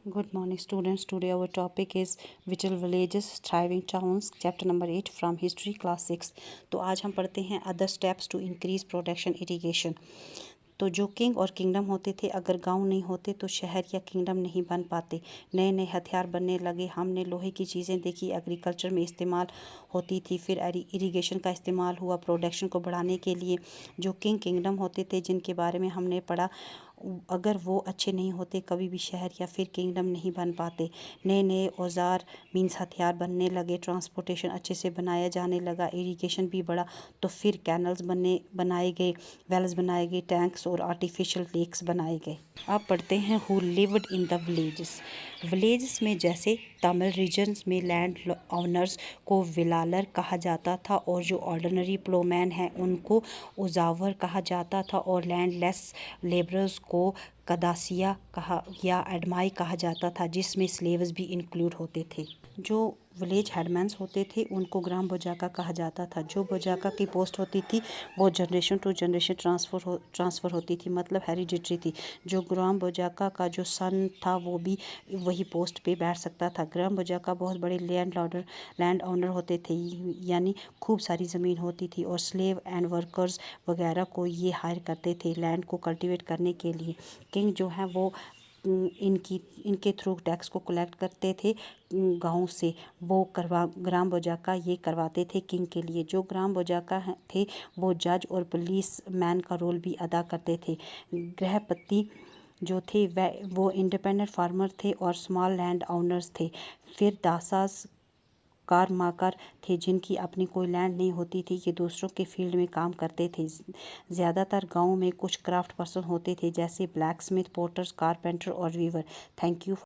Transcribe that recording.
Good morning, students. Today our topic is Vital Villages, Thriving Towns, chapter number 8 from History, class 6. तो आज हम पढ़ते हैं other steps to increase protection irrigation. तो जो king और किंगडम होते थे, अगर गांव नहीं होते तो शहर या किंगडम नहीं बन पाते। नए नए हथियार बनने लगे, हमने लोहे की चीज़ें देखी, एग्रीकल्चर में इस्तेमाल होती थी, फिर इरिगेशन का इस्तेमाल हुआ प्रोडक्शन को बढ़ाने के लिए। जो किंगडम होते थे जिनके बारे में हमने पढ़ा, अगर वो अच्छे नहीं होते कभी भी शहर या फिर किंगडम नहीं बन पाते। नए नए औजार मीन्स हथियार बनने लगे, ट्रांसपोर्टेशन अच्छे से बनाया जाने लगा, इरिगेशन भी बढ़ा, तो फिर कैनल्स बनाए गए, वेल्स बनाए गए, टैंक्स और आर्टिफिशियल लेक्स बनाए गए। अब पढ़ते हैं who lived in the villages. Villages में जैसे तमिल रीजन्स में लैंड ओनर्स को विलालर कहा जाता था, और जो ऑर्डिनरी प्लोमैन हैं उनको उजावर कहा जाता था, और लैंडलेस लेबरर्स को कदासिया कहा या एडमाई कहा जाता था, जिसमें स्लेव्स भी इंक्लूड होते थे। जो विलेज हेडमैन्स होते थे उनको ग्राम बोजाका कहा जाता था। जो बोजाका की पोस्ट होती थी वो जनरेशन टू जनरेशन ट्रांसफ़र होती थी, मतलब हेरिडिटरी थी। जो ग्राम बोजाका का जो सन था वो भी वही पोस्ट पे बैठ सकता था। ग्राम बोजाका बहुत बड़े लैंड ओनर होते थे, यानी खूब सारी ज़मीन होती थी, और स्लेव एंड वर्कर्स वगैरह को ये हायर करते थे लैंड को कल्टीवेट करने के लिए। किंग जो है वो इनके थ्रू टैक्स को कलेक्ट करते थे गाँव से, वो ग्राम बोजाका ये करवाते थे किंग के लिए। जो ग्राम बोजाका थे वो जज और पुलिस मैन का रोल भी अदा करते थे। गृहपति जो थे वो इंडिपेंडेंट फार्मर थे और स्मॉल लैंड ओनर्स थे। फिर दासास कार माकर थे जिनकी अपनी कोई लैंड नहीं होती थी, ये दूसरों के फील्ड में काम करते थे। ज़्यादातर गाँव में कुछ क्राफ्ट पर्सन होते थे, जैसे ब्लैक स्मिथ, पोर्टर्स, कारपेंटर और वीवर। Thank you.